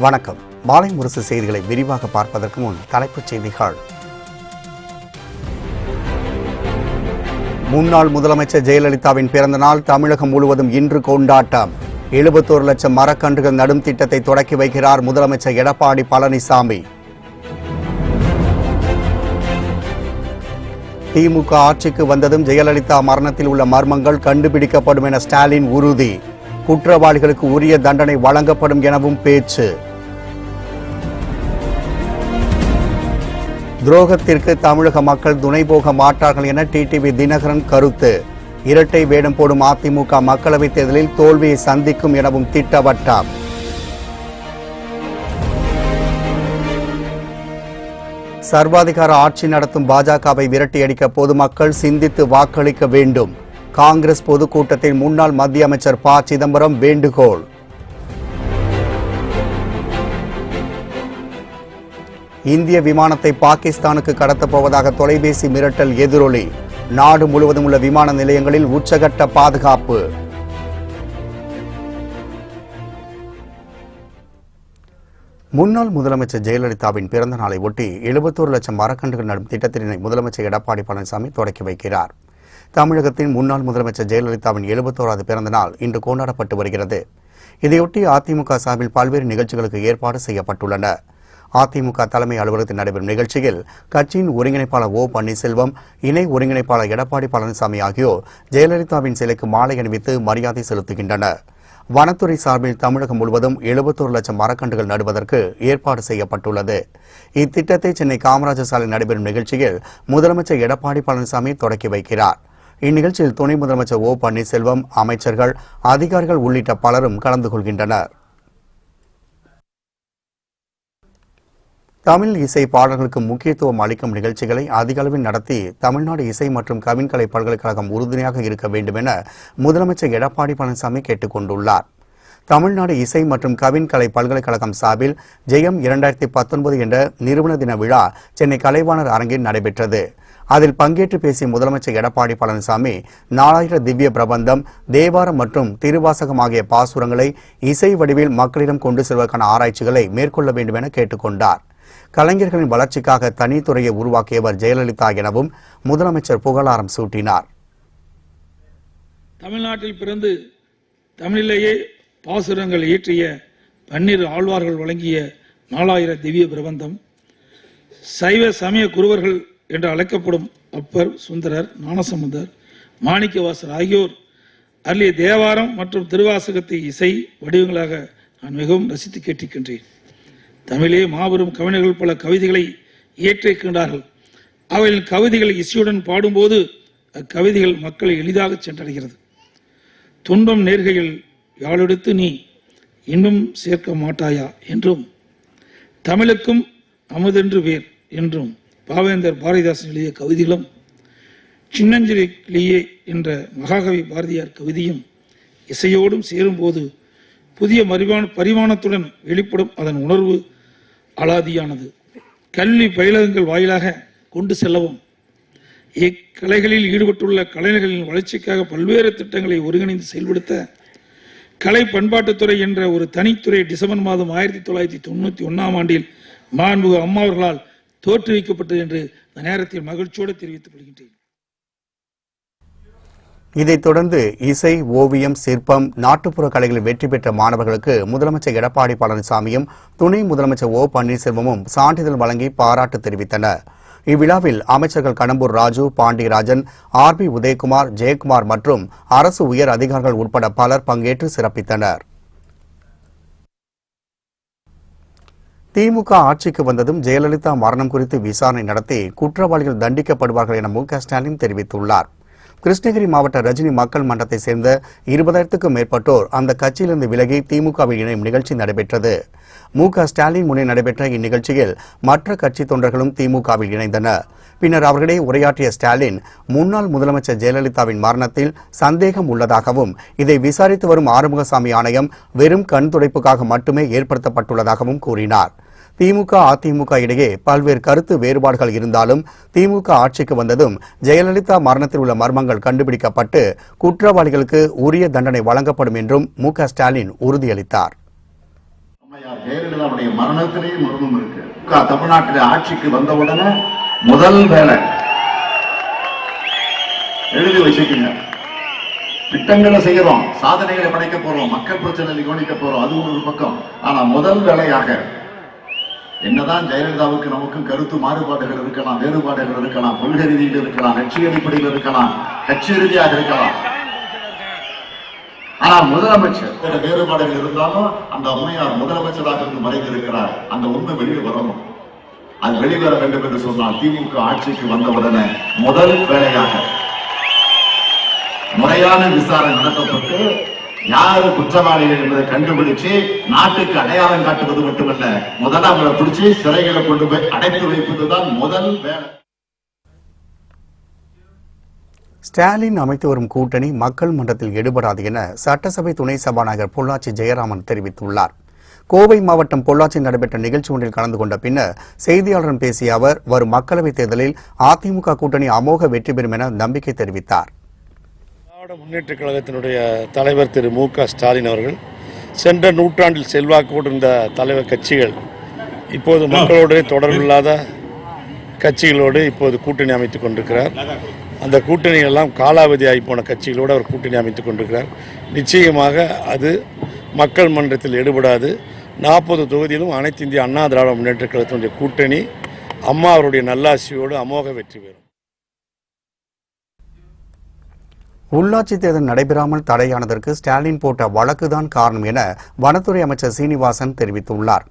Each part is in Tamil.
வணக்கம். மாலை முரசு செய்திகளை விரிவாக பார்ப்பதற்கு முன் தலைப்புச் செய்திகள். முன்னாள் முதலமைச்சர் ஜெயலலிதாவின் பிறந்த நாள் தமிழகம் முழுவதும் இன்று கொண்டாட்டம். 71 லட்சம் மரக்கன்றுகள் நடும் திட்டத்தை தொடக்கி வைக்கிறார் முதலமைச்சர் எடப்பாடி பழனிசாமி. திமுக ஆட்சிக்கு வந்ததும் ஜெயலலிதா மரணத்தில் உள்ள மர்மங்கள் கண்டுபிடிக்கப்படும் என ஸ்டாலின் உறுதி. குற்றவாளிகளுக்கு உரிய தண்டனை வழங்கப்படும் எனவும் பேச்சு. துரோகத்திற்கு தமிழக மக்கள் துணை போக மாட்டார்கள் என டிடிவி தினகரன் கருத்து. இரட்டை வேடம் போடும் அதிமுக மக்களவைத் தேர்தலில் தோல்வியை சந்திக்கும் எனவும் திட்டவட்டம். சர்வாதிகார ஆட்சி நடத்தும் பாஜகவை விரட்டியடிக்க பொதுமக்கள் சிந்தித்து வாக்களிக்க வேண்டும். காங்கிரஸ் பொதுக்கூட்டத்தில் முன்னாள் மத்திய அமைச்சர் ப. சிதம்பரம் வேண்டுகோள். இந்திய விமானத்தை பாகிஸ்தானுக்கு கடத்தப் போவதாக தொலைபேசி மிரட்டல் எதிரொலி. நாடு முழுவதும் உள்ள விமான நிலையங்களில் உச்சகட்ட பாதுகாப்பு. முன்னாள் முதலமைச்சர் ஜெயலலிதாவின் பிறந்த நாளை ஒட்டி 71 லட்சம் மரக்கன்றுகள் நடும் திட்டத்தினை முதலமைச்சர் எடப்பாடி பழனிசாமி தொடக்கி வைக்கிறார். தமிழகத்தின் முன்னாள் முதலமைச்சர் ஜெயலலிதாவின் 71வது பிறந்த நாள் இன்று கொண்டாடப்பட்டு வருகிறது. இதையொட்டி அதிமுக சார்பில் பல்வேறு நிகழ்ச்சிகளுக்கு ஏற்பாடு செய்யப்பட்டுள்ளன. அதிமுக தலைமை அலுவலகத்தில் நடைபெறும் நிகழ்ச்சியில் கட்சியின் ஒருங்கிணைப்பாளர் ஓ. பன்னீர்செல்வம், இணை ஒருங்கிணைப்பாளர் எடப்பாடி பழனிசாமி ஆகியோர் ஜெயலலிதாவின் சிலைக்கு மாலை அணிவித்து மரியாதை செலுத்துகின்றனர். வனத்துறை சார்பில் தமிழகம் முழுவதும் 71 லட்சம் மரக்கன்றுகள் நடுவதற்கு ஏற்பாடு செய்யப்பட்டுள்ளது. இத்திட்டத்தை சென்னை காமராஜர் சாலை நடைபெறும் நிகழ்ச்சியில் முதலமைச்சர் எடப்பாடி பழனிசாமி தொடக்கி வைக்கிறார். இந்நிகழ்ச்சியில் துணை முதலமைச்சர் ஓ. பன்னீர்செல்வம், அமைச்சர்கள், அதிகாரிகள் உள்ளிட்ட பலரும் கலந்து கொள்கின்றனர். தமிழ் இசை பாடல்களுக்கு முக்கியத்துவம் அளிக்கும் நிகழ்ச்சிகளை அதிக அளவில் நடத்தி தமிழ்நாடு இசை மற்றும் கவின்கலை பல்கலைக்கழகம் உறுதுணையாக இருக்க வேண்டும் என முதலமைச்சர் எடப்பாடி பழனிசாமி கேட்டுக் கொண்டுள்ளார். தமிழ்நாடு இசை மற்றும் கவின்கலை பல்கலைக்கழகம் சார்பில் ஜெயம் 2019 என்ற நிறுவன தின விழா சென்னை கலைவாணர் அரங்கில் நடைபெற்றது. அதில் பங்கேற்று பேசிய முதலமைச்சர் எடப்பாடி பழனிசாமி 4000 திவ்ய பிரபந்தம், தேவாரம் மற்றும் திருவாசகம் ஆகிய பாசுரங்களை இசை வடிவில் மக்களிடம் கொண்டு செல்வதற்கான ஆராய்ச்சிகளை மேற்கொள்ள வேண்டும் என கேட்டுக்கொண்டார். கலைஞர்களின் வளர்ச்சிக்காக தனித்துறையை உருவாக்கியவர் ஜெயலலிதா எனவும் முதலமைச்சர் புகழாரம் சூட்டினார். தமிழ்நாட்டில் பிறந்து தமிழிலேயே பாசுரங்கள் இயற்றிய 12 ஆழ்வார்கள் வழங்கிய 4000 திவ்ய பிரபந்தம், சைவ சமய குருவர்கள் என்று அழைக்கப்படும் அப்பர், சுந்தரர், ஞானசம்பந்தர், மாணிக்கவாசர் ஆகியோர் அருளிய தேவாரம் மற்றும் திருவாசகத்தை இசை வடிவங்களாக நான் மிகவும் ரசித்து கேட்டிருக்கின்றேன். தமிழே மாபெரும் கவிஞர்கள் பல கவிதைகளை இயற்றிருக்கின்றார்கள். அவைகளின் கவிதைகள் இசையுடன் பாடும்போது அக்கவிதைகள் மக்களை எளிதாக சென்றடைகிறது. துன்பம் நேர்கையில் யாழெடுத்து நீ இன்னும் சேர்க்க மாட்டாயா என்றும், தமிழுக்கும் அமுதென்று வேர் என்றும் பாவேந்தர் பாரதிதாசன் எழுதிய கவிதைகளும், சின்னஞ்சிறியே என்ற மகாகவி பாரதியார் கவிதையும் இசையோடும் சேரும்போது புதிய பரிமாணத்துடன் வெளிப்படும் அதன் உணர்வு அலாதியானது. கல்வி பயிலகங்கள் வாயிலாக கொண்டு செல்லவும் இக்கலைகளில் ஈடுபட்டுள்ள கலைஞர்களின் வளர்ச்சிக்காக பல்வேறு திட்டங்களை ஒருங்கிணைந்து செயல்படுத்த கலை பண்பாட்டுத்துறை என்ற ஒரு தனித்துறை டிசம்பர் மாதம் 1991 ஆண்டில் மாண்புமிகு அம்மா அவர்களால் தோற்றுவிக்கப்பட்டது என்று இந்த நேரத்தில் மகிழ்ச்சியோடு தெரிவித்துக் கொள்கின்றேன். இதைத் தொடர்ந்து இசை, ஓவியம், சிற்பம், நாட்டுப்புற கலைகளில் வெற்றி பெற்ற மாணவர்களுக்கு முதலமைச்சர் எடப்பாடி பழனிசாமியும் துணை முதலமைச்சர் ஓ. பன்னீர்செல்வமும் சான்றிதழ் வழங்கி பாராட்டு தெரிவித்தனர். இவ்விழாவில் அமைச்சர்கள் கடம்பூர் ராஜு, பாண்டியராஜன், ஆர். பி. உதயகுமார், ஜெயக்குமார் மற்றும் அரசு உயர் அதிகாரிகள் உட்பட பலர் பங்கேற்று சிறப்பித்தனர். திமுக ஆட்சிக்கு வந்ததும் ஜெயலலிதா மரணம் குறித்து விசாரணை நடத்தி குற்றவாளிகள் தண்டிக்கப்படுவார்கள் என மு.க. ஸ்டாலின் தெரிவித்துள்ளார். கிருஷ்ணகிரி மாவட்ட ரஜினி மக்கள் மன்றத்தை சேர்ந்த 20,000க்கும் மேற்பட்டோர் அந்த கட்சியிலிருந்து விலகி திமுகவில் இணையும் நிகழ்ச்சி நடைபெற்றது. மு.க. ஸ்டாலின் முன்னே நடைபெற்ற இந்நிகழ்ச்சியில் மற்ற கட்சி தொண்டர்களும் திமுகவில் இணைந்தனர். பின்னர் அவர்களிடையே உரையாற்றிய ஸ்டாலின், முன்னாள் முதலமைச்சர் ஜெயலலிதாவின் மரணத்தில் சந்தேகம் உள்ளதாகவும் இதை விசாரித்து வரும் ஆறுமுகசாமி ஆணையம் வெறும் கண் துடைப்புக்காக மட்டுமே ஏற்படுத்தப்பட்டுள்ளதாகவும் கூறினார். திமுக, அதிமுக இடையே பல்வேறு கருத்து வேறுபாடுகள் இருந்தாலும் திமுக ஆட்சிக்கு வந்ததும் ஜெயலலிதா மரணத்தில் உள்ள மர்மங்கள் கண்டுபிடிக்கப்பட்டு குற்றவாளிகளுக்கு உரிய தண்டனை வழங்கப்படும் என்றும் மு.க. ஸ்டாலின் உறுதியளித்தார். நம்ம ஜெயலலிதாவுடைய மரணத்திலேயும் மர்மம் இருக்கு. தமிழ்நாட்டில் ஆட்சிக்கு வந்த உடனே முதல் வேலை எழுதி வச்சுக்கோங்க. திட்டங்களை செய்யறோம், சாதனைகளை படைக்க போறோம், மக்கள் பிரச்சனைகளை கவனிக்க போறோம், அது ஒரு பக்கம். ஆனா முதல் வேலையாக என்னதான் ஜெயலலிதாவுக்கு நமக்கும் கருத்து மாறுபாடுகள் இருக்கலாம், வேறுபாடுகள் இருக்கலாம், கொள்கை ரீதியில் இருக்கலாம், லட்சிய அடிப்படையில் இருக்கலாம், கட்சி ரீதியாக இருக்கலாம். ஆனா முதலமைச்சர் வேறுபாடுகள் இருந்தாலும் அந்த அம்மையார் முதலமைச்சராக இருந்து மறைந்திருக்கிறார். அந்த உண்மை வெளியே வரணும். அது வெளிவர வேண்டும் என்று சொன்னால் திமுக ஆட்சிக்கு வந்தவுடனே முதல் வேலையாக முறையான விசாரணை நடத்தப்பட்டு யாரு குற்றவாளிகள் என்பதை கண்டுபிடிச்சு நாட்டுக்கு அடையாளம் காட்டுவது மட்டுமல்ல, முதல்ல அவங்களை பிடிச்சி சிறைகளை கொண்டு போய் அடைத்து வைப்பதுதான் முதல் வேலை. ஸ்டாலின் அமைத்து வரும் கூட்டணி மக்கள் மன்றத்தில் ஈடுபடாது என சட்டசபை துணை சபாநாயகர் பொள்ளாச்சி ஜெயராமன் தெரிவித்துள்ளார். கோவை மாவட்டம் பொள்ளாச்சியில் நடைபெற்ற நிகழ்ச்சி ஒன்றில் கலந்து கொண்ட பின்னர் செய்தியாளரிடம் பேசிய அவர் வரும் மக்களவைத் தேர்தலில் அதிமுக கூட்டணி அமோக வெற்றி பெறும் என நம்பிக்கை தெரிவித்தார். திராவிட முன்னேற்ற கழகத்தினுடைய தலைவர் திரு மு.க. ஸ்டாலின் அவர்கள் சென்ற நூற்றாண்டில் செல்வாக்கோடு இருந்த தலைவர் கட்சிகள் இப்போது மக்களோடு தொடர்பில்லாத கட்சிகளோடு இப்போது கூட்டணி அமைத்துக் கொண்டிருக்கிறார். அந்த கூட்டணி எல்லாம் காலாவதியாகி போன கட்சிகளோடு அவர் கூட்டணி அமைத்துக் கொண்டிருக்கிறார். நிச்சயமாக அது மக்கள் மன்றத்தில் ஈடுபடாது. 40 தொகுதியிலும் அனைத்து இந்திய அண்ணா திராவிட முன்னேற்ற கழகத்தினுடைய கூட்டணி அம்மா அவருடைய நல்லாசியோடு அமோக வெற்றி பெறும். உள்ளாட்சி தேர்தல் நடைபெறாமல் தடையானதற்கு ஸ்டாலின் போட்ட வழக்குதான் காரணம் என வனத்துறை அமைச்சர் சீனிவாசன் தெரிவித்துள்ளார்.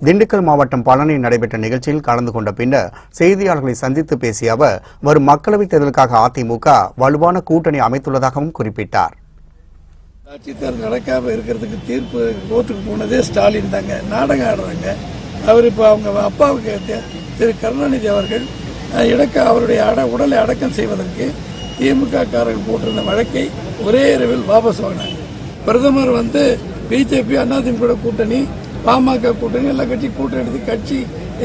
திண்டுக்கல் மாவட்டம் பழனியில் நடைபெற்ற நிகழ்ச்சியில் கலந்து கொண்ட பின்னர் செய்தியாளர்களை சந்தித்து பேசிய அவர் வரும் மக்களவைத் தேர்தலுக்காக அதிமுக வலுவான கூட்டணி அமைத்துள்ளதாகவும் குறிப்பிட்டார். உள்ளாட்சி தேர்தல் நடக்காம இருக்கிறதுக்கு தீர்ப்பு கோர்ட்டுக்கு போனதே ஸ்டாலின் தாங்க. நாடகம் ஆடுறாங்க. அவர் இப்போ அவங்க அப்பாவுக்கு திரு கருணாநிதி அவர்கள் அவருடைய உடலை அடக்கம் செய்வதற்கு திமுக காரர்கள் போட்டிருந்த வழக்கை ஒரே இரவில் வாபஸ் வாங்கினாங்க. பிரதமர் பிஜேபி அதிமுக கூட்டணி பாமக கூட்டணி எல்லா கட்சி கூட்டணி எடுத்து கட்சி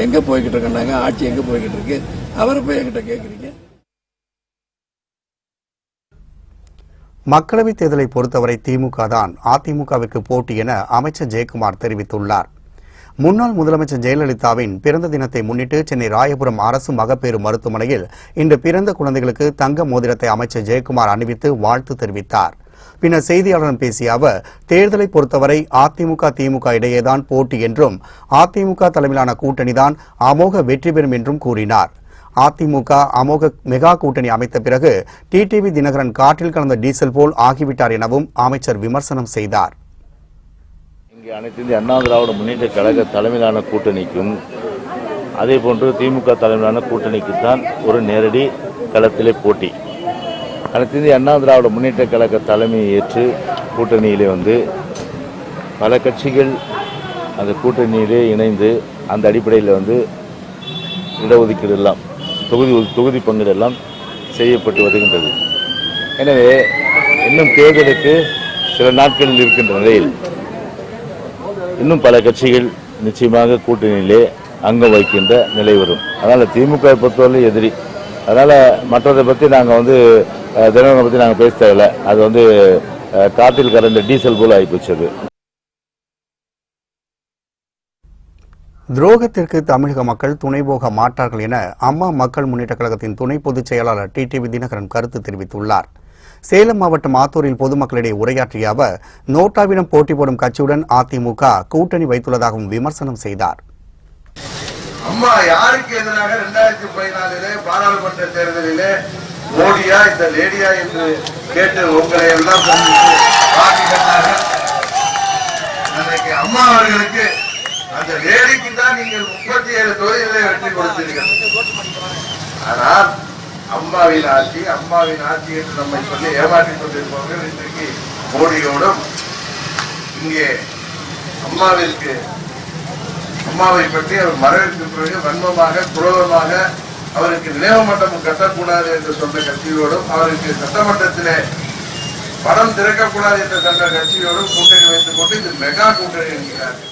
எங்க போய்கிட்டு இருக்காங்க, ஆட்சி எங்க போய்கிட்டு இருக்கு, அவரை போய் என்கிட்ட கேட்குறீங்க. மக்களவைத் தேர்தலை பொறுத்தவரை திமுக தான் அதிமுகவிற்கு போட்டி என அமைச்சர் ஜெயக்குமார் தெரிவித்துள்ளார். முன்னாள் முதலமைச்சர் ஜெயலலிதாவின் பிறந்த தினத்தை முன்னிட்டு சென்னை ராயபுரம் அரசு மகப்பேறு மருத்துவமனையில் இன்று பிறந்த குழந்தைகளுக்கு தங்க மோதிரத்தை அமைச்சர் ஜெயக்குமார் அணிவித்து வாழ்த்து தெரிவித்தார். பின்னர் செய்தியாளரிடம் பேசிய அவர் தேர்தலை பொறுத்தவரை அதிமுக திமுக இடையேதான் போட்டி என்றும் அதிமுக தலைமையிலான கூட்டணிதான் அமோக வெற்றி பெறும் என்றும் கூறினார். அதிமுக அமோக மெகா கூட்டணி அமைத்த பிறகு டிடிவி தினகரன் காற்றில் கலந்த டீசல் போல் ஆகிவிட்டார் எனவும் அமைச்சர் விமர்சனம் செய்தார். இங்கே அனைத்து இந்திய அண்ணா திராவிட முன்னேற்ற கழக தலைமையிலான கூட்டணிக்கும் அதே போன்று திமுக தலைமையிலான கூட்டணிக்குத்தான் ஒரு நேரடி களத்திலே போட்டி. அனைத்து இந்திய அண்ணா திராவிட முன்னேற்ற கழக தலைமையை ஏற்று கூட்டணியிலே பல கட்சிகள் அந்த கூட்டணியிலே இணைந்து அந்த அடிப்படையில் இடஒதுக்கீடு எல்லாம் தொகுதி பங்கீடு எல்லாம் செய்யப்பட்டு வருகின்றது. எனவே இன்னும் தேர்தலுக்கு சில நாட்களில் இருக்கின்ற நிலையில் இன்னும் பல கட்சிகள் நிச்சயமாக கூட்டணியிலே அங்கம் வைக்கின்ற நிலை வரும். அதனால் திமுக பொறுத்தவரை எதிரி. அதனால் மற்றதை பற்றி நாங்கள் தினகரனை பற்றி நாங்கள் பேச தேவையில்லை. அது காற்றில் கறந்த டீசல் போல் ஆகிப்போச்சது. துரோகத்திற்கு தமிழக மக்கள் துணை போக மாட்டார்கள் என அம்மா மக்கள் முன்னேற்ற கழகத்தின் துணை பொதுச் செயலாளர் டிடிவி தினகரன் கருத்து தெரிவித்துள்ளார். சேலம் மாவட்டம் ஆத்தூரில் பொதுமக்களிடையே உரையாற்றிய அவர் நோட்டாவிடம் போட்டி போடும் கட்சியுடன் அதிமுக கூட்டணி வைத்துள்ளதாகவும் விமர்சனம் செய்தார். அம்மா யாருக்கு எதிராக 2014 பாராளுமன்ற தேர்தலிலே மோடியா இந்த லேடியா என்று கேட்டு உங்களை எல்லாம் அன்றைக்கு அம்மா அவர்களுக்கு அந்த லேடிக்கு தான் நீங்கள் 37 தொகுதிகளை வெற்றி கொடுத்தீர்கள். ஆனால் அம்மாவின் ஆட்சி என்று நம்மை சொல்லி ஏமாற்றிக் கொண்டிருப்பவர்கள் இன்றைக்கு மோடியோடும் இங்கே அம்மாவை பற்றி அவர் மறைவிற்கு பிறகு வன்மமாக குரோதமாக அவருக்கு நினைவு மண்டபம் கட்டக்கூடாது என்று சொன்ன கட்சியோடும் அவருக்கு சட்டமன்றத்திலே படம் திறக்கக்கூடாது என்று சொன்ன கட்சியோடும் கூட்டணி வைத்துக் கொண்டு இது மெகா கூட்டணி என்கிறார்கள்.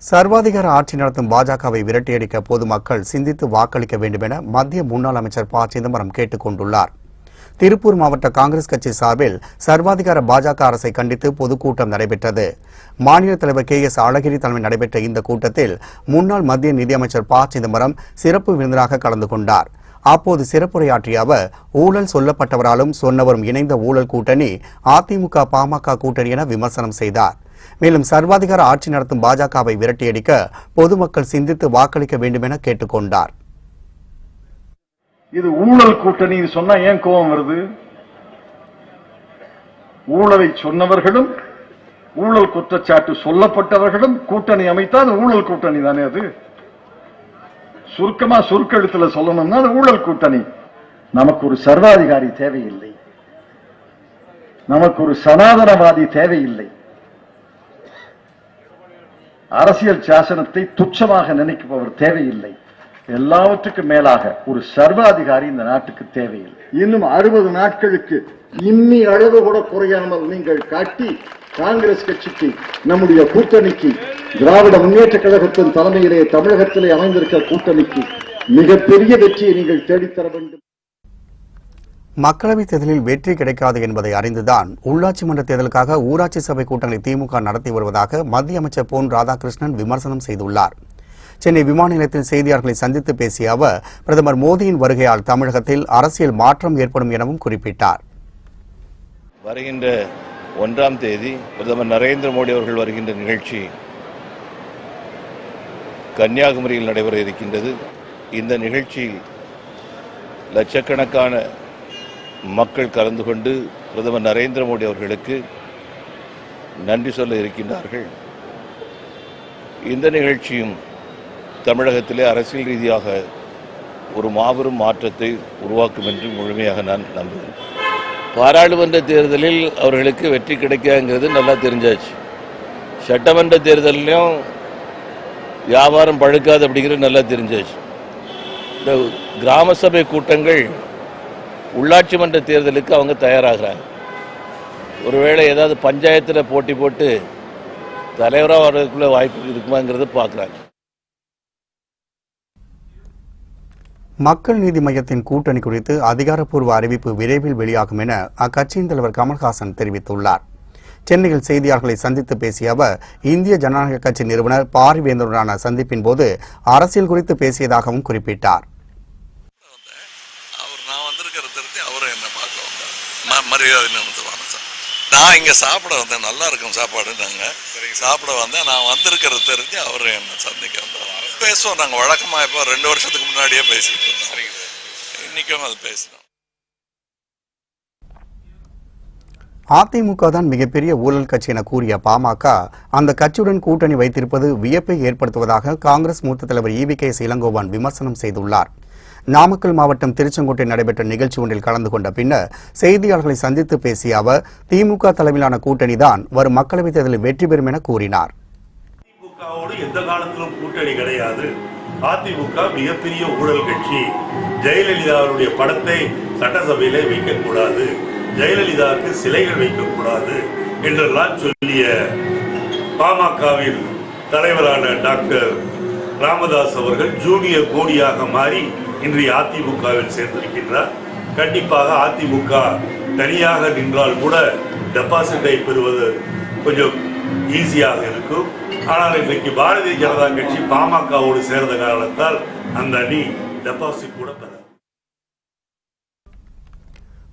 சர்வாதிகார ஆட்சி நடத்தும் பாஜகவை விரட்டியடிக்க பொதுமக்கள் சிந்தித்து வாக்களிக்க வேண்டும் என மத்திய முன்னாள் அமைச்சர் ப. சிதம்பரம் கேட்டுக் கொண்டுள்ளார். திருப்பூர் மாவட்ட காங்கிரஸ் கட்சி சார்பில் சர்வாதிகார பாஜக அரசை கண்டித்து பொதுக்கூட்டம் நடைபெற்றது. மாநில தலைவர் KS அழகிரி தலைமையில் நடைபெற்ற இந்த கூட்டத்தில் முன்னாள் மத்திய நிதியமைச்சர் ப. சிதம்பரம் சிறப்பு விருந்தினராக கலந்து கொண்டார். அப்போது சிறப்புரையாற்றிய அவர், ஊழல் சொல்லப்பட்டவராலும் சொன்னவரும் இணைந்த ஊழல் கூட்டணி அதிமுக பாமக கூட்டணி என விமர்சனம் செய்தார். மேலும் சர்வாதிகார ஆட்சி நடத்தும் பாஜகவை விரட்டியடிக்க பொதுமக்கள் சிந்தித்து வாக்களிக்க வேண்டும் என கேட்டுக்கொண்டார். இது ஊழல் கூட்டணி சொன்னா ஏன் கோபம் வருது? ஊழலை சொன்னவர்களும் ஊழல் குற்றச்சாட்டு சொல்லப்பட்டவர்களும் கூட்டணி அமைத்தால் அது ஊழல் கூட்டணி தானே. அது சுருக்கமா சுருக்கெழுத்துல சொல்லணும்னா அது ஊழல் கூட்டணி. நமக்கு ஒரு சர்வாதிகாரி தேவையில்லை, நமக்கு ஒரு சனாதனவாதி தேவையில்லை. அரசியல் சாசனத்தை துச்சமாக நினைப்பவர் தேவையில்லை. எல்லாவற்றுக்கும் மேலாக ஒரு சர்வாதிகாரி இந்த நாட்டுக்கு தேவையில்லை. இன்னும் 60 நாட்களுக்கு இன்னி அளவு கூட குறையாமல் நீங்கள் காட்டி காங்கிரஸ் கட்சிக்கு, நம்முடைய கூட்டணிக்கு, திராவிட முன்னேற்ற கழகத்தின் தலைமையிலே தமிழகத்திலே அமைந்திருக்கிற கூட்டணிக்கு மிகப்பெரிய வெற்றியை நீங்கள் தேடித்தர வேண்டும். மக்களவைத் தேர்தலில் வெற்றி கிடைக்காது என்பதை அறிந்துதான் உள்ளாட்சி மன்ற தேர்தலுக்காக ஊராட்சி சபை கூட்டங்களை திமுக நடத்தி வருவதாக மத்திய அமைச்சர் பொன் ராதாகிருஷ்ணன் விமர்சனம் செய்துள்ளார். சென்னை விமான நிலையத்தில் செய்தியாளர்களை சந்தித்து பேசிய அவர், பிரதமர் மோடியின் வருகையால் தமிழகத்தில் அரசியல் மாற்றம் ஏற்படும் எனவும் குறிப்பிட்டார். வருகின்ற 1ஆம் தேதி பிரதமர் நரேந்திர மோடி அவர்கள் வருகின்ற நிகழ்ச்சி கன்னியாகுமரியில் நடைபெற இருக்கின்றது. இந்த நிகழ்ச்சியில் லட்சக்கணக்கான மக்கள் கலந்து கொண்டு பிரதமர் நரேந்திர மோடி அவர்களுக்கு நன்றி சொல்ல இருக்கின்றார்கள். இந்த நிகழ்ச்சியும் தமிழகத்திலே அரசியல் ரீதியாக ஒரு மாபெரும் மாற்றத்தை உருவாக்கும் என்று முழுமையாக நான் நம்புகிறேன். பாராளுமன்ற தேர்தலில் அவர்களுக்கு வெற்றி கிடைக்காங்கிறது நல்லா தெரிஞ்சாச்சு. சட்டமன்ற தேர்தலையும் வியாபாரம் பழுக்காது அப்படிங்கிறது நல்லா தெரிஞ்சாச்சு. இந்த கிராம சபை கூட்டங்கள் உள்ளாட்சி மன்ற தேர்தலுக்கு அவங்க தயாராகிறாங்க. ஒருவேளை ஏதாவது பஞ்சாயத்தில் போட்டி போட்டு தலைவராக வர்றதுக்குள்ள வாய்ப்பு இருக்குமாங்கிறத பார்க்குறாங்க. மக்கள் நீதி மய்யத்தின் கூட்டணி குறித்து அதிகாரப்பூர்வ அறிவிப்பு விரைவில் வெளியாகும் என அக்கட்சியின் தலைவர் கமல்ஹாசன் தெரிவித்துள்ளார். சென்னையில் செய்தியாளர்களை சந்தித்து பேசிய அவர், இந்திய ஜனநாயக கட்சி நிறுவனர் பாரிவேந்தருடனான சந்திப்பின் போது அரசியல் குறித்து பேசியதாகவும் குறிப்பிட்டார். நான் இங்கே சாப்பிட வந்தேன், நல்லா இருக்கும் சாப்பாடு. நாங்கள் சாப்பிட வந்தேன், நான் வந்திருக்கிறது தெரிஞ்சு அவர் என்னை சந்திக்க வந்தார். பேசுவோம், நாங்கள் வழக்கமாக இப்போ 2 வருஷத்துக்கு முன்னாடியே பேசிட்டு இருந்தோம். இன்னைக்கும் அது பேசினோம். அதிமுக தான் மிகப்பெரிய ஊழல் கட்சி என கூறிய பாமக அந்த கட்சியுடன் கூட்டணி வைத்திருப்பது வியப்பை ஏற்படுத்துவதாக காங்கிரஸ் மூத்த தலைவர் EV.K. இளங்கோவன் விமர்சனம் செய்துள்ளார். நாமக்கல் மாவட்டம் திருச்செங்கோட்டில் நடைபெற்ற நிகழ்ச்சி ஒன்றில் கலந்து கொண்ட பின்னர் செய்தியாளர்களை சந்தித்து பேசிய அவர், திமுக தலைமையிலான கூட்டணி தான் வரும் மக்களவைத் தேர்தலில் வெற்றி பெறும் என கூறினார். திமுகவோடு எந்த காலத்திலும் கூட்டணி கிடையாது. அதிமுக மிகப்பெரிய ஊழல் கட்சி. ஜெயலலிதாவுடைய படத்தை சட்டசபையிலே வைக்கக்கூடாது, ஜெயலலிதாவுக்கு சிலைகள் வைக்கக்கூடாது என்றெல்லாம் சொல்லிய பாமகவின் தலைவரான டாக்டர் ராமதாஸ் அவர்கள் ஜூனியர் மோடியாக மாறி இன்றைய அதிமுகவில் சேர்ந்திருக்கின்றார். கண்டிப்பாக அதிமுக தனியாக நின்றால் கூட டெபாசிட்டை பெறுவது கொஞ்சம் ஈஸியாக இருக்கும். ஆனால் இன்றைக்கு பாரதிய ஜனதா கட்சி பாமகவோடு சேர்ந்த காரணத்தால் அந்த அணி டெபாசிட் கூட பெற.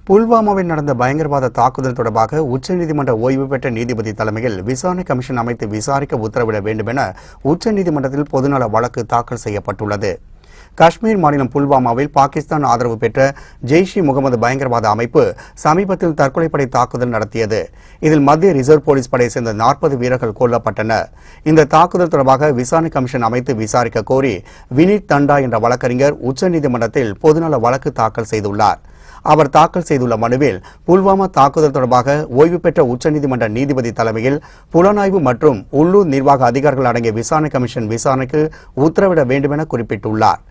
புல்வாமாவில் நடந்த பயங்கரவாத தாக்குதல் தொடர்பாக உச்சநீதிமன்ற ஓய்வு பெற்ற நீதிபதி தலைமையில் விசாரணை கமிஷன் அமைத்து விசாரிக்க உத்தரவிட வேண்டும் என உச்சநீதிமன்றத்தில் பொதுநல வழக்கு தாக்கல் செய்யப்பட்டுள்ளது. காஷ்மீர் மாநிலம் புல்வாமாவில் பாகிஸ்தான் ஆதரவு பெற்ற ஜெய்ஷ்-இ-முகமது பயங்கரவாத அமைப்பு சமீபத்தில் தற்கொலைப்படை தாக்குதல் நடத்தியது. இதில் மத்திய ரிசர்வ் போலீஸ் படையை சேர்ந்த 40 வீரர்கள் கொல்லப்பட்டனர். இந்த தாக்குதல் தொடர்பாக விசாரணை கமிஷன் அமைத்து விசாரிக்க கோரி வினீத் தண்டா என்ற வழக்கறிஞர் உச்சநீதிமன்றத்தில் பொதுநல வழக்கு தாக்கல் செய்துள்ளார். அவர் தாக்கல் செய்துள்ள மனுவில் புல்வாமா தாக்குதல் தொடர்பாக ஓய்வு பெற்ற உச்சநீதிமன்ற நீதிபதி தலைமையில் புலனாய்வு மற்றும் உள்ளூர் நிர்வாக அதிகாரிகள் அடங்கிய விசாரணை கமிஷன் விசாரணைக்கு உத்தரவிட வேண்டும் என குறிப்பிட்டுள்ளார்.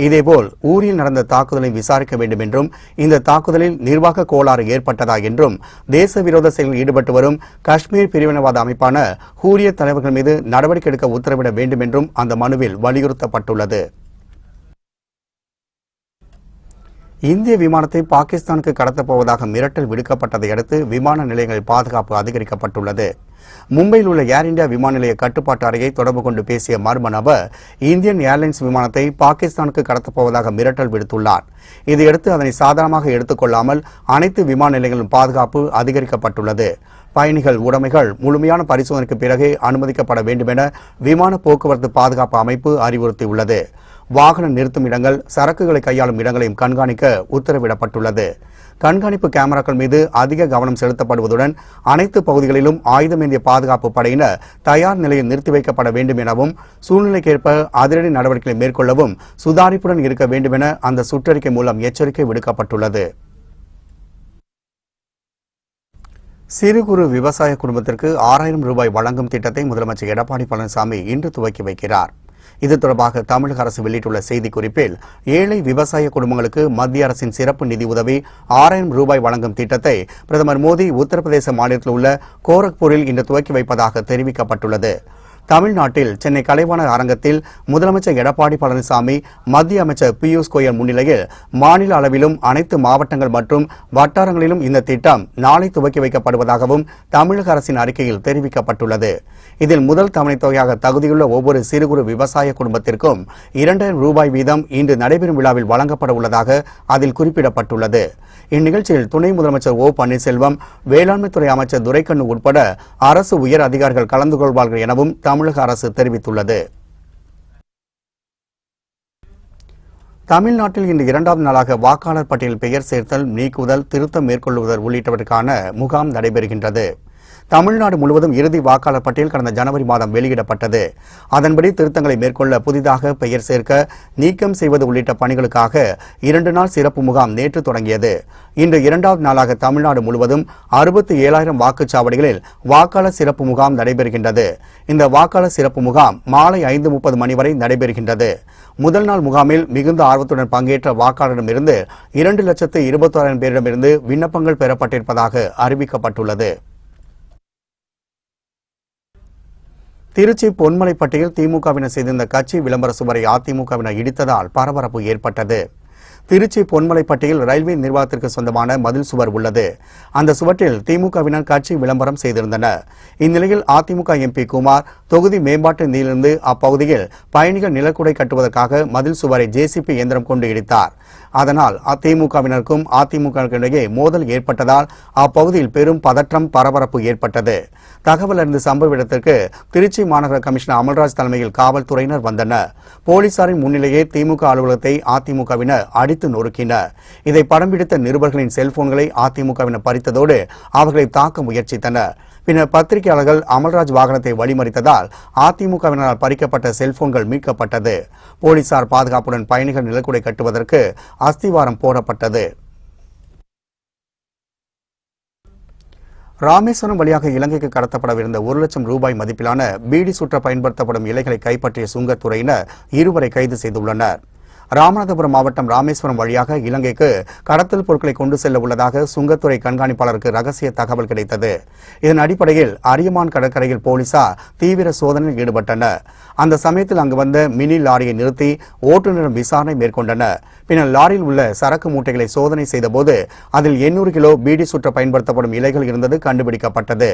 இதேபோல் ஊரில் நடந்த தாக்குதலை விசாரிக்க வேண்டும் என்றும், இந்த தாக்குதலில் நிர்வாக கோளாறு ஏற்பட்டதா என்றும், தேச விரோத செயலில் ஈடுபட்டு வரும் காஷ்மீர் பிரிவினைவாத அமைப்பான ஹூரியத் தலைவர்கள் மீது நடவடிக்கை எடுக்க உத்தரவிட வேண்டும் என்றும் அந்த மனுவில் வலியுறுத்தப்பட்டுள்ளது. இந்திய விமானத்தை பாகிஸ்தானுக்கு கடத்தப் போவதாக மிரட்டல் விடுக்கப்பட்டதை அடுத்து விமான நிலையங்களில் பாதுகாப்பு அதிகரிக்கப்பட்டுள்ளது. மும்பையில் உள்ள ஏர் இந்தியா விமான நிலைய கட்டுப்பாட்டு அறையை தொடர்பு கொண்டு பேசிய மர்ம நபர் இந்தியன் ஏர்லைன்ஸ் விமானத்தை பாகிஸ்தானுக்கு கடத்தப் போவதாக மிரட்டல் விடுத்துள்ளார். இதையடுத்து அதனை சாதாரணமாக எடுத்துக்கொள்ளாமல் அனைத்து விமான நிலையங்களிலும் பாதுகாப்பு அதிகரிக்கப்பட்டுள்ளது. பயணிகள் உடைமைகள் முழுமையான பரிசோதனைக்கு பிறகே அனுமதிக்கப்பட வேண்டும் என விமான போக்குவரத்து பாதுகாப்பு அமைப்பு அறிவுறுத்தியுள்ளது. வாகன நிறுத்தும் இடங்கள், சரக்குகளை கையாளும் இடங்களையும் கண்காணிக்க உத்தரவிடப்பட்டுள்ளது. கண்காணிப்பு கேமராக்கள் மீது அதிக கவனம் செலுத்தப்படுவதுடன் அனைத்து பகுதிகளிலும் ஆயுதமேந்திய பாதுகாப்பு படையினர் தயார் நிலையில் நிறுத்தி வைக்கப்பட வேண்டும் எனவும் சூழ்நிலைக்கேற்ப அதிரடி நடவடிக்கைகளை மேற்கொள்ளவும் சுதாரிப்புடன் இருக்க வேண்டும் என அந்த சுற்றறிக்கை மூலம் எச்சரிக்கை விடுக்கப்பட்டுள்ளது. சிறு குறு விவசாய குடும்பத்திற்கு 6000 ரூபாய் வழங்கும் திட்டத்தை முதலமைச்சர் எடப்பாடி பழனிசாமி இன்று துவக்கி வைக்கிறார். இது தொடர்பாக தமிழக அரசு வெளியிட்டுள்ள செய்திக்குறிப்பில், ஏழை விவசாய குடும்பங்களுக்கு மத்திய அரசின் சிறப்பு நிதி உதவி 6000 ரூபாய் வழங்கும் திட்டத்தை பிரதமர் மோடி உத்தரப்பிரதேச மாநிலத்தில் உள்ள கோரக்பூரில் இன்று துவக்கி வைப்பதாக தெரிவிக்கப்பட்டுள்ளது. தமிழ்நாட்டில் சென்னை கலைவாணர் அரங்கத்தில் முதலமைச்சர் எடப்பாடி பழனிசாமி, மத்திய அமைச்சர் பியூஷ் கோயல் முன்னிலையில் மாநில அளவிலும் அனைத்து மாவட்டங்கள் மற்றும் வட்டாரங்களிலும் இந்த திட்டம் நாளை துவக்கி வைக்கப்படுவதாகவும் தமிழக அரசின் அறிக்கையில் தெரிவிக்கப்பட்டுள்ளது. இதில் முதல் தவணை தொகையாக தகுதியுள்ள ஒவ்வொரு சிறு குறு விவசாய குடும்பத்திற்கும் 2000 ரூபாய் வீதம் இன்று நடைபெறும் விழாவில் வழங்கப்பட உள்ளதாக அதில் குறிப்பிடப்பட்டுள்ளது. இந்நிகழ்ச்சியில் துணை முதலமைச்சர் ஓ பன்னீர்செல்வம், வேளாண்மைத்துறை அமைச்சர் துரைக்கண்ணு உட்பட அரசு உயர் அதிகாரிகள் கலந்து கொள்வார்கள் எனவும் தமிழக அரசு தெரிவித்துள்ளது. தமிழ்நாட்டில் இன்று 2வது நாளாக வாக்காளர் பட்டியல் பெயர் சேர்த்தல், நீக்குதல், திருத்தம் மேற்கொள்ளுதல் உள்ளிட்டவற்றுக்கான முகாம் நடைபெறுகின்றது. தமிழ்நாடு முழுவதும் இறுதி வாக்காளர் பட்டியல் கடந்த ஜனவரி மாதம் வெளியிடப்பட்டது. அதன்படி திருத்தங்களை மேற்கொள்ள, புதிதாக பெயர் சேர்க்க, நீக்கம் செய்வது உள்ளிட்ட பணிகளுக்காக 2 நாள் சிறப்பு முகாம் நேற்று தொடங்கியது. இன்று 2வது நாளாக தமிழ்நாடு முழுவதும் 67000 வாக்குச்சாவடிகளில் வாக்காளர் சிறப்பு முகாம் நடைபெறுகின்றது. இந்த வாக்காளர் சிறப்பு முகாம் மாலை 5:30 மணி வரை நடைபெறுகின்றது. முதல் நாள் முகாமில் மிகுந்த ஆர்வத்துடன் பங்கேற்ற வாக்காளரிடமிருந்து 2,26,000 பேரிடமிருந்து விண்ணப்பங்கள் பெறப்பட்டிருப்பதாக அறிவிக்கப்பட்டுள்ளது. திருச்சி பொன்மலைப்பட்டியில் திமுகவினர் செய்திருந்த கட்சி விளம்பர சுவரை அதிமுகவினர் இடித்ததால் பரபரப்பு ஏற்பட்டது. திருச்சி பொன்மலைப்பட்டியில் ரயில்வே நிர்வாகத்திற்கு சொந்தமான மதில் சுவர் உள்ளது. அந்த சுவற்றில் திமுகவினர் கட்சி விளம்பரம் செய்திருந்தனர். இந்நிலையில் அதிமுக எம்பி குமார் தொகுதி மேம்பாட்டு நிதியிலிருந்து அப்பகுதியில் பயணிகள் நிலக்குடை கட்டுவதற்காக மதில் சுவரை ஜேசிபி இயந்திரம் கொண்டு இடித்தார். அதனால் அதிமுகவினருக்கும் அதிமுகவினருக்கும் இடையே மோதல் ஏற்பட்டதால் அப்பகுதியில் பெரும் பதற்றம், பரபரப்பு ஏற்பட்டது. தகவல் அறிந்த சம்பவ இடத்திற்கு திருச்சி மாநகர கமிஷனர் அமல்ராஜ் தலைமையில் காவல்துறையினர் வந்தனர். போலீசாரின் முன்னிலையே திமுக அலுவலகத்தை அதிமுகவினர் அடித்து நொறுக்கினர். இதை படம் பிடித்த நிருபர்களின் செல்போன்களை அதிமுகவினர் பறித்ததோடு அவர்களை தாக்க முயற்சித்தனர். பின்னர் பத்திரிகையாளர்கள் அமல்ராஜ் வாகனத்தை வழிமறித்ததால் அதிமுகவினரால் பறிக்கப்பட்ட செல்போன்கள் மீட்கப்பட்டது. போலீசார் பாதுகாப்புடன் பயணிகள் நிலக்குடை கட்டுவதற்கு அஸ்திவாரம் போடப்பட்டது. ராமேஸ்வரம் வழியாக இலங்கைக்கு கடத்தப்படவிருந்த 1 லட்சம் ரூபாய் மதிப்பிலான பீடி சுற்ற பயன்படுத்தப்படும் இலைகளை கைப்பற்றிய சுங்கத்துறையினர் 2 கைது செய்துள்ளனர். ராமநாதபுரம் மாவட்டம் ராமேஸ்வரம் வழியாக இலங்கைக்கு கடத்தல் பொருட்களை கொண்டு செல்ல உள்ளதாக சுங்கத்துறை கண்காணிப்பாளருக்கு ரகசிய தகவல் கிடைத்தது. இதன் அடிப்படையில் அரியமான் கடற்கரையில் போலீசார் தீவிர சோதனையில் ஈடுபட்டனர். அந்த சமயத்தில் அங்கு வந்த மினி லாரியை நிறுத்தி ஓட்டுநரிடம் விசாரணை மேற்கொண்டனர். பின்னர் லாரியில் உள்ள சரக்கு மூட்டைகளை சோதனை செய்தபோது அதில் 800 கிலோ பீடி சுற்ற பயன்படுத்தப்படும் இலைகள் இருந்தது கண்டுபிடிக்கப்பட்டது.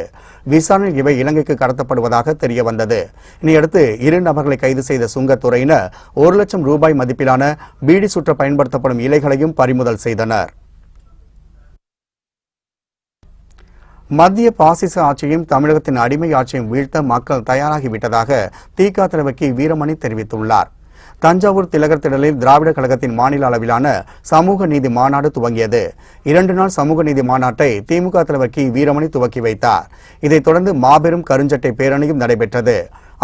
விசாரணையில் இவை இலங்கைக்கு கடத்தப்படுவதாக தெரிய வந்தது. இதையடுத்து 2 நபர்களை கைது செய்த சுங்கத்துறையினர் 1 லட்சம் ரூபாய் மதிப்பிலான பீடி சுற்ற பயன்படுத்தப்படும் இலைகளையும் பறிமுதல் செய்தனர். மத்திய பாசிச ஆட்சியும் தமிழகத்தின் அடிமை ஆட்சியும் வீழ்த்த மக்கள் தயாராகிவிட்டதாக திக தலைவர் கி வீரமணி தெரிவித்துள்ளார். தஞ்சாவூர் திலகர் திடலில் திராவிட கழகத்தின் மாநில அளவிலான சமூக நீதி மாநாடு துவங்கியது. 2 நாள் சமூக நீதி மாநாட்டை திமுக தலைவர் கி வீரமணி துவக்கி வைத்தார். இதைத் தொடர்ந்து மாபெரும் கருஞ்சட்டை பேரணியும் நடைபெற்றது.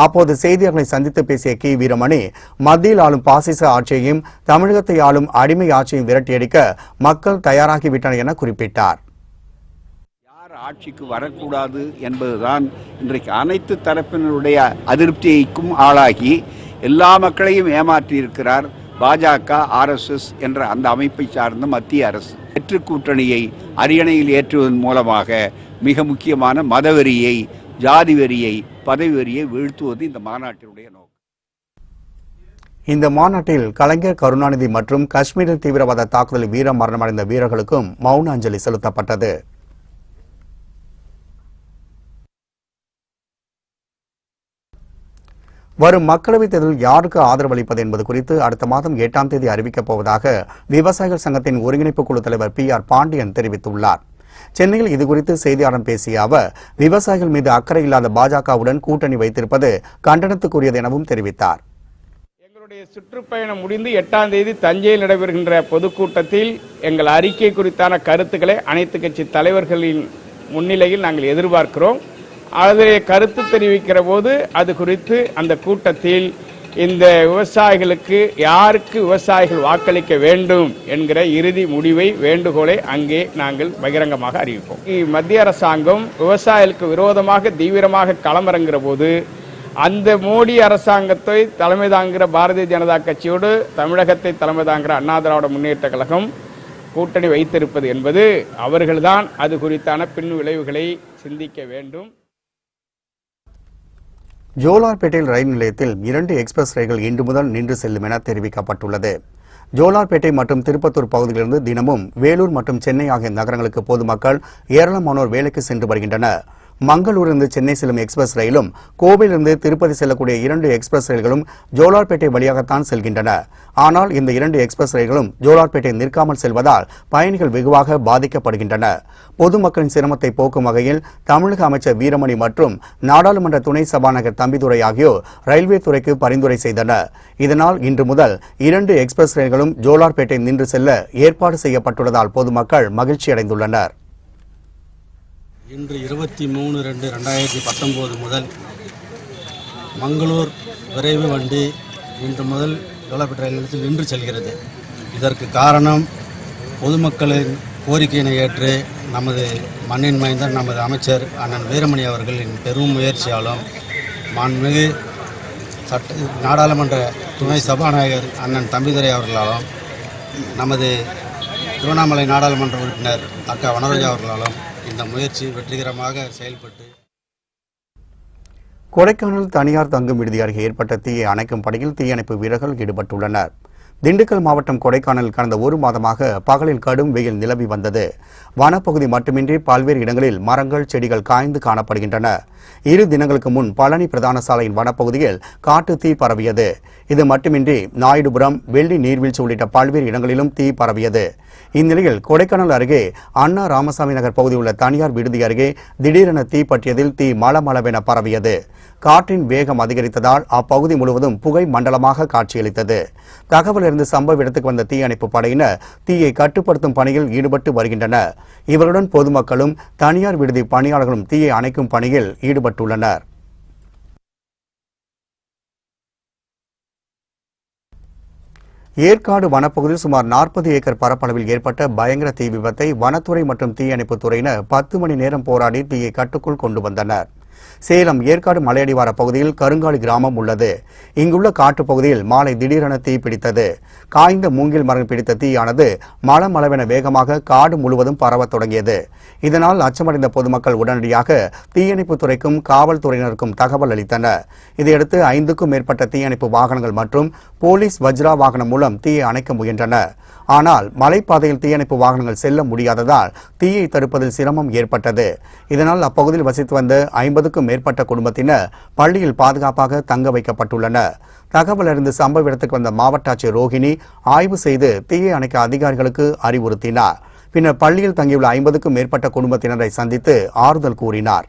அப்போது செய்தியாளர்களை சந்தித்து பேசிய கி வீரமணி, மத்தியில் ஆளும் பாசிச ஆட்சியையும் தமிழகத்தை ஆளும் அடிமை ஆட்சியையும் விரட்டியடிக்க மக்கள் தயாராகிவிட்டனர் என குறிப்பிட்டார். யார் ஆட்சிக்கு வரக்கூடாது என்பதுதான் இன்றைக்கு அனைத்து தரப்பினருடைய அதிருப்திக்கும் ஆளாகி எல்லா மக்களையும் ஏமாற்றி இருக்கிறார் பாஜக, RSS என்ற அந்த அமைப்பை சார்ந்த மத்திய அரசு. வெற்று கூட்டணியை அரியணையில் ஏற்றுவதன் மூலமாக மிக முக்கியமான மதவெறியை, ஜாதி வெறியை, பதவி வெறியை வீழ்த்துவது இந்த மாநாட்டினுடைய நோக்கம். இந்த மாநாட்டில் கலைஞர் கருணாநிதி மற்றும் காஷ்மீரில் தீவிரவாத தாக்குதலில் வீர மரணமடைந்த வீரர்களுக்கும் மௌன அஞ்சலி செலுத்தப்பட்டது. வரும் மக்களவைத் தேர்தலில் யாருக்கு ஆதரவு அளிப்பது என்பது குறித்து அடுத்த மாதம் 8ஆம் தேதி அறிவிக்கப் போவதாக விவசாயிகள் சங்கத்தின் ஒருங்கிணைப்பு குழு தலைவர் PR பாண்டியன் தெரிவித்துள்ளார். சென்னையில் இதுகுறித்து செய்தியாளர்களிடம் பேசிய அவர், விவசாயிகள் மீது அக்கறை இல்லாத பாஜகவுடன் கூட்டணி வைத்திருப்பது கண்டனத்துக்குரியது எனவும் தெரிவித்தார். எங்களுடைய சுற்றுப்பயணம் முடிந்து 8ஆம் தேதி தஞ்சையில் நடைபெறுகின்ற பொதுக்கூட்டத்தில் எங்கள் அறிக்கை குறித்தான கருத்துக்களை அனைத்து கட்சி தலைவர்களின் முன்னிலையில் நாங்கள் எதிர்பார்க்கிறோம். அதிலே கருத்து தெரிவிக்கிற போது அது குறித்து அந்த கூட்டத்தில் இந்த விவசாயிகளுக்கு யாருக்கு விவசாயிகள் வாக்களிக்க வேண்டும் என்கிற இறுதி முடிவை வேண்டுகோளை அங்கே நாங்கள் பகிரங்கமாக அறிவிப்போம். மத்திய அரசாங்கம் விவசாயிகளுக்கு விரோதமாக தீவிரமாக களமிறங்குகிற போது அந்த மோடி அரசாங்கத்தை தலைமை தாங்குகிற பாரதிய ஜனதா கட்சியோடு தமிழகத்தை தலைமை தாங்குகிற அண்ணா திராவிட முன்னேற்ற கழகம் கூட்டணி வைத்திருப்பது என்பது அவர்கள்தான் அது குறித்தான பின் விளைவுகளை சிந்திக்க வேண்டும். ஜோலார்பேட்டையில் ரயில் நிலையத்தில் 2 எக்ஸ்பிரஸ் ரயில்கள் இன்று முதல் நின்று செல்லும் என தெரிவிக்கப்பட்டுள்ளது. ஜோலார்பேட்டை மற்றும் திருப்பத்தூர் பகுதியிலிருந்து தினமும் வேலூர் மற்றும் சென்னை ஆகிய நகரங்களுக்கு பொதுமக்கள் ஏராளமானோர் வேலைக்கு சென்று வருகின்றனர். மங்களூரிலிருந்து சென்னை செல்லும் எக்ஸ்பிரஸ் ரயிலும் கோவையிலிருந்து திருப்பதி செல்லக்கூடிய 2 எக்ஸ்பிரஸ் ரயில்களும் ஜோலார்பேட்டை வழியாகத்தான் செல்கின்றன. ஆனால் இந்த 2 எக்ஸ்பிரஸ் ரயில்களும் ஜோலார்பேட்டை நிற்காமல் செல்வதால் பயணிகள் வெகுவாக பாதிக்கப்படுகின்றன. பொதுமக்களின் சிரமத்தை போக்கும் வகையில் தமிழக அமைச்சர் வீரமணி மற்றும் நாடாளுமன்ற துணை சபாநாயகர் தம்பிதுரை ஆகியோர் ரயில்வே துறைக்கு பரிந்துரை செய்தனர். இதனால் இன்று முதல் 2 எக்ஸ்பிரஸ் ரயில்களும் ஜோலார்பேட்டை நின்று செல்ல ஏற்பாடு செய்யப்பட்டுள்ளதால் பொதுமக்கள் மகிழ்ச்சி அடைந்துள்ளனர். இன்று 23/2/2019 முதல் மங்களூர் விரைவு வண்டி இன்று முதல் ஜோலார்பேட்டை ரயில் நிலையத்தில் நின்று செல்கிறது. இதற்கு காரணம் பொதுமக்களின் கோரிக்கையினை ஏற்று நமது மண்ணின் மைந்தர் நமது அமைச்சர் அண்ணன் வீரமணி அவர்களின் பெரும் முயற்சியாலும் மாண்புமிகு நாடாளுமன்ற துணை சபாநாயகர் அண்ணன் தம்பிதுரை அவர்களாலும் நமது திருவண்ணாமலை நாடாளுமன்ற உறுப்பினர் அக்கா வனரோஜா அவர்களாலும் இந்த முயற்சி வெற்றிகரமாக செயல்பட்டு கொடைக்கானல் தனியார் தங்கும் விடுதி அருகே ஏற்பட்ட தீயை அணைக்கும் பணியில் தீயணைப்பு வீரர்கள் ஈடுபட்டுள்ளனர். திண்டுக்கல் மாவட்டம் கொடைக்கானல் கடந்த 1 மாதமாக பகலில் கடும் வெயில் நிலவி வந்தது. வனப்பகுதி மட்டுமின்றி பல்வேறு இடங்களில் மரங்கள் செடிகள் காய்ந்து காணப்படுகின்றன. 2 தினங்களுக்கு முன் பழனி பிரதான சாலையின் வனப்பகுதியில் காட்டு தீ பரவியது. இது மட்டுமின்றி நாயுடுபுரம், வெள்ளி நீர்வீழ்ச்சி உள்ளிட்ட பல்வேறு இடங்களிலும் தீ பரவியது. இந்நிலையில் கொடைக்கானல் அருகே அண்ணா ராமசாமி நகர் பகுதியில் உள்ள தனியார் விடுதி அருகே திடீரென தீ பற்றியதில் தீ மளமளவென பரவியது. காற்றின் வேகம் அதிகரித்ததால் அப்பகுதி முழுவதும் புகை மண்டலமாக காட்சியளித்தது. தகவலிருந்து சம்பவ இடத்துக்கு வந்த தீயணைப்பு படையினர் தீயை கட்டுப்படுத்தும் பணியில் ஈடுபட்டு வருகின்றனர். இவருடன் பொதுமக்களும் தனியார் விடுதி பணியாளர்களும் தீயை அணைக்கும் பணியில் ஈடுபட்டுள்ளனர். ஏற்காடு வனப்பகுதியில் சுமார் 40 ஏக்கர் பரப்பளவில் ஏற்பட்ட பயங்கர தீ விபத்தை வனத்துறை மற்றும் தீயணைப்பு துறையினர் 10 மணி நேரம் போராடி தீயை கட்டுக்குள் கொண்டு வந்தனர். சேலம் ஏற்காடு மலையடிவார பகுதியில் கருங்காலி கிராமம் உள்ளது. இங்குள்ள காட்டுப்பகுதியில் மாலை திடீரென தீ பிடித்தது. காய்ந்த மூங்கில் மரம் பிடித்த தீயானது மளமளவென வேகமாக காடு முழுவதும் பரவத் தொடங்கியது. இதனால் அச்சமடைந்த பொதுமக்கள் உடனடியாக தீயணைப்பு துறைக்கும் காவல்துறையினருக்கும் தகவல் அளித்தனர். இதையடுத்து 5க்கும் மேற்பட்ட தீயணைப்பு வாகனங்கள் மற்றும் போலீஸ் வஜ்ரா வாகனம் மூலம் தீயை அணைக்க முயன்றனர். ஆனால் மலைப்பாதையில் தீயணைப்பு வாகனங்கள் செல்ல முடியாததால் தீயை தடுப்பதில் சிரமம் ஏற்பட்டது. இதனால் அப்பகுதியில் வசித்து வந்த 50க்கும் மேற்பட்ட குடும்பத்தினர் பள்ளியில் பாதுகாப்பாக தங்க வைக்கப்பட்டுள்ளனர். தகவல் அறிந்து சம்பவ இடத்துக்கு வந்த மாவட்ட ஆட்சியர் ரோஹிணி ஆய்வு செய்து தீயை அணைக்க அதிகாரிகளுக்கு அறிவுறுத்தினார். பின்னர் பள்ளியில் தங்கியுள்ள 50க்கும் மேற்பட்ட குடும்பத்தினரை சந்தித்து ஆறுதல் கூறினார்.